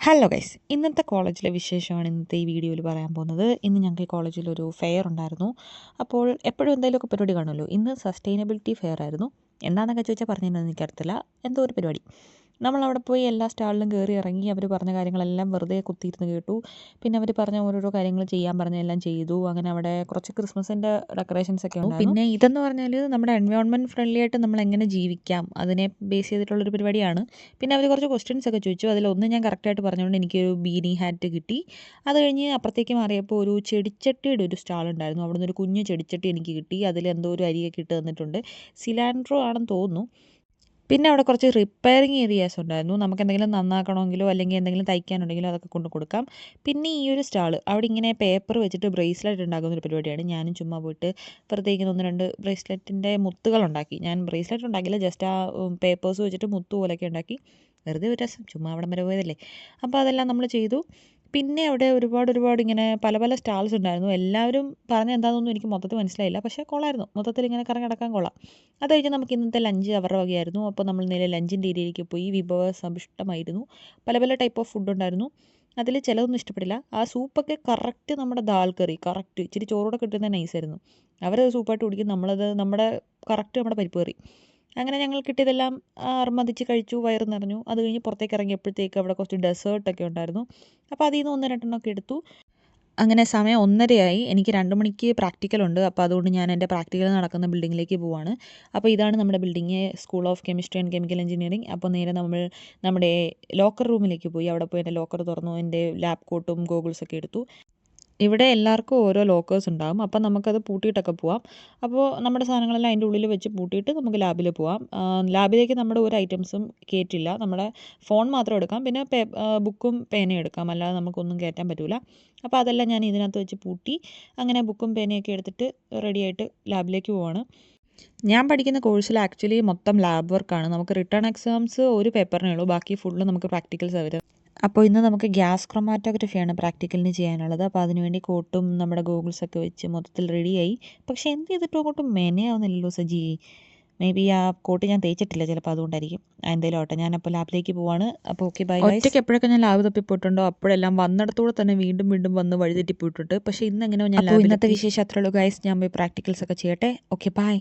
Hello guys, ഇന്നത്തെ കോളേജിലെ വിശേഷമാണ് ഇന്നത്തെ ഈ വീഡിയോയിൽ പറയാൻ പോകുന്നത്. ഇന്ന് ഞങ്ങൾക്ക് കോളേജിലൊരു ഫെയർ ഉണ്ടായിരുന്നു. അപ്പോൾ എപ്പോഴും എന്തെങ്കിലുമൊക്കെ പരിപാടി കാണുമല്ലോ. ഇന്ന് സസ്റ്റൈനബിലിറ്റി ഫെയർ ആയിരുന്നു. എന്താണെന്നൊക്കെ ചോദിച്ചാൽ പറഞ്ഞിട്ടുണ്ടെന്ന് എനിക്കറിയത്തില്ല. എന്തോ ഒരു പരിപാടി. നമ്മളവിടെ പോയി എല്ലാ സ്റ്റാളിലും കയറി ഇറങ്ങി അവർ പറഞ്ഞ കാര്യങ്ങളെല്ലാം വെറുതെ കുത്തിയിരുന്ന് കേട്ടു. പിന്നെ അവർ പറഞ്ഞ ഓരോരോ കാര്യങ്ങൾ ചെയ്യാൻ പറഞ്ഞെല്ലാം ചെയ്തു. അങ്ങനെ അവിടെ കുറച്ച് ക്രിസ്മസിൻ്റെ ഡെക്കറേഷൻസ് ഒക്കെ ഉണ്ടായിരുന്നു. പിന്നെ ഇതെന്ന് പറഞ്ഞാൽ നമ്മുടെ എൻവയോൺമെൻറ്റ് ഫ്രണ്ട്ലി ആയിട്ട് നമ്മൾ എങ്ങനെ ജീവിക്കാം അതിനെ ബേസ് ചെയ്തിട്ടുള്ളൊരു പരിപാടിയാണ്. പിന്നെ അവർ കുറച്ച് ക്വസ്റ്റ്യൻസ് ഒക്കെ ചോദിച്ചു. അതിലൊന്ന് ഞാൻ കറക്റ്റായിട്ട് പറഞ്ഞുകൊണ്ട് എനിക്കൊരു ബീനി ഹാറ്റ് കിട്ടി. അത് കഴിഞ്ഞ് അപ്പുറത്തേക്ക് മാറിയപ്പോൾ ഒരു ചെടിച്ചട്ടിയുടെ ഒരു സ്റ്റാൾ ഉണ്ടായിരുന്നു. അവിടെ നിന്നൊരു കുഞ്ഞ് ചെടിച്ചട്ടി എനിക്ക് കിട്ടി. അതിലെന്തോ ഒരു അരിയൊക്കെ ഇട്ട് തന്നിട്ടുണ്ട്. സിലാൻഡ്രോ ആണെന്ന് തോന്നുന്നു. പിന്നെ അവിടെ കുറച്ച് റിപ്പയറിങ് ഏരിയാസ് ഉണ്ടായിരുന്നു. നമുക്ക് എന്തെങ്കിലും നന്നാക്കണമെങ്കിലോ അല്ലെങ്കിൽ എന്തെങ്കിലും തയ്ക്കാനുണ്ടെങ്കിലോ അതൊക്കെ കൊണ്ട് കൊടുക്കാം. പിന്നെ ഈ ഒരു സ്റ്റാൾ അവിടെ ഇങ്ങനെ പേപ്പർ വെച്ചിട്ട് ബ്രേസ്ലെറ്റ് ഉണ്ടാക്കുന്ന ഒരു പരിപാടിയാണ്. ഞാനും ചുമ്മാ പോയിട്ട് വെറുതെ ഇങ്ങനെ 1-2 ബ്രേസ്ലെറ്റിൻ്റെ മുത്തുകളുണ്ടാക്കി. ഞാൻ ബ്രേസ്ലെറ്റ് ഉണ്ടാക്കിയില്ല, ജസ്റ്റ് ആ പേപ്പേഴ്സ് വെച്ചിട്ട് മുത്ത് പോലെയൊക്കെ ഉണ്ടാക്കി. വെറുതെ ഒരു രസം, ചുമ്മാ അവിടം വരെ പോയതല്ലേ. അപ്പോൾ അതെല്ലാം നമ്മൾ ചെയ്തു. പിന്നെ അവിടെ ഒരുപാട് ഇങ്ങനെ പല പല സ്റ്റാൾസ് ഉണ്ടായിരുന്നു. എല്ലാവരും പറഞ്ഞ എന്താണെന്നൊന്നും എനിക്ക് മൊത്തത്തിൽ മനസ്സിലായില്ല. പക്ഷേ കൊള്ളായിരുന്നു, മൊത്തത്തിൽ ഇങ്ങനെ കറങ്ങി നടക്കാൻ കൊള്ളാം. അത് കഴിഞ്ഞ് നമുക്ക് ഇന്നത്തെ ലഞ്ച് അവരുടെ വകയായിരുന്നു. അപ്പോൾ നമ്മൾ നേരെ ലഞ്ചിൻ്റെ ഏരിയയിലേക്ക് പോയി. വിഭവസമ്പുഷ്ടമായിരുന്നു. പല പല ടൈപ്പ് ഓഫ് ഫുഡ് ഉണ്ടായിരുന്നു. അതിൽ ചിലതൊന്നും ഇഷ്ടപ്പെട്ടില്ല. ആ സൂപ്പൊക്കെ കറക്റ്റ് നമ്മുടെ ദാൽ കറി, കറക്റ്റ് ഇച്ചിരി ചോറോടെ കിട്ടുന്നത് നൈസായിരുന്നു. അവരത് സൂപ്പായിട്ട് കുടിക്കും, നമ്മളത് കറക്റ്റ് നമ്മുടെ പരിപ്പ് കറി. അങ്ങനെ ഞങ്ങൾ കിട്ടിയതെല്ലാം അർമ്മതിച്ച് കഴിച്ചു, വയറ് നിറഞ്ഞു. അത് കഴിഞ്ഞ് പുറത്തേക്ക് ഇറങ്ങിയപ്പോഴത്തേക്ക് അവിടെ കുറച്ച് ഡെസേർട്ടൊക്കെ ഉണ്ടായിരുന്നു. അപ്പോൾ അതിൽ നിന്ന് 1-2 എടുത്തു. അങ്ങനെ സമയം 1:30 എനിക്ക് 2 മണിക്ക് പ്രാക്ടിക്കലുണ്ട്. അപ്പോൾ അതുകൊണ്ട് ഞാൻ എൻ്റെ പ്രാക്ടിക്കൽ നടക്കുന്ന ബിൽഡിങ്ങിലേക്ക് പോവാണ്. അപ്പോൾ ഇതാണ് നമ്മുടെ building, school of chemistry and chemical engineering. അപ്പോൾ നേരെ നമ്മൾ നമ്മുടെ ലോക്കർ റൂമിലേക്ക് പോയി. അവിടെ പോയി എൻ്റെ ലോക്കർ തുറന്നു, എൻ്റെ ലാബ് കോട്ടും ഗോഗിൾസൊക്കെ എടുത്തു. ഇവിടെ എല്ലാവർക്കും ഓരോ ലോക്കേഴ്സ് ഉണ്ടാകും. അപ്പം നമുക്കത് പൂട്ടിയിട്ടൊക്കെ പോവാം. അപ്പോൾ നമ്മുടെ സാധനങ്ങളെല്ലാം അതിൻ്റെ ഉള്ളിൽ വെച്ച് പൂട്ടിയിട്ട് നമുക്ക് ലാബിൽ പോവാം. ലാബിലേക്ക് നമ്മുടെ ഒരു ഐറ്റംസും കയറ്റില്ല. നമ്മുടെ ഫോൺ മാത്രം എടുക്കാം. പിന്നെ ബുക്കും പേനയും എടുക്കാം. അല്ലാതെ നമുക്കൊന്നും കയറ്റാൻ പറ്റില്ല. അപ്പോൾ അതെല്ലാം ഞാൻ ഇതിനകത്ത് വെച്ച് പൂട്ടി. അങ്ങനെ ബുക്കും പേനയൊക്കെ എടുത്തിട്ട് റെഡിയായിട്ട് ലാബിലേക്ക് പോവാണ്. ഞാൻ പഠിക്കുന്ന കോഴ്സിൽ ആക്ച്വലി മൊത്തം ലാബ് വർക്കാണ്. നമുക്ക് റിട്ടേൺ എക്സാംസ് ഒരു പേപ്പറിനേ ഉള്ളൂ. ബാക്കി ഫുള്ള് നമുക്ക് പ്രാക്ടിക്കൽസ് വരും. അപ്പോൾ ഇന്ന് നമുക്ക് ഗ്യാസ് ക്രൊമാറ്റോഗ്രഫിയാണ് പ്രാക്ടിക്കലിന് ചെയ്യാനുള്ളത്. അപ്പോൾ അതിനുവേണ്ടി കോട്ടും നമ്മുടെ ഗോഗിൾസൊക്കെ വെച്ച് മൊത്തത്തിൽ റെഡിയായി. പക്ഷേ എന്ത് ചെയ്തിട്ടും അങ്ങോട്ട് മെനയാവുന്നില്ലല്ലോ സജി. മേ ബി ആ കോട്ട് ഞാൻ തേച്ചിട്ടില്ല, ചിലപ്പോൾ അതുകൊണ്ടായിരിക്കും. എന്തായാലും ആവട്ടെ, ഞാനപ്പോൾ ലാബിലേക്ക് പോവാണ്. അപ്പോൾ ഓക്കെ, ബൈ. ഒറ്റയ്ക്ക് എപ്പോഴൊക്കെ ഞാൻ ലാബ് തപ്പിപ്പോയിട്ടുണ്ടോ അപ്പോഴെല്ലാം വന്നിടത്തൂടെ തന്നെ വീണ്ടും വന്ന് വഴിതെറ്റിപ്പോയിട്ടുണ്ട്. പക്ഷേ ഇന്നെങ്ങനെയോ ഞാൻ ലാബിൽ. ഇന്നത്തെ വിശേഷം അത്രയുള്ളൂ ഗൈസ്. ഞാൻ പോയി പ്രാക്ടിക്കൽസ് ഒക്കെ ചെയ്യട്ടെ. Okay, by.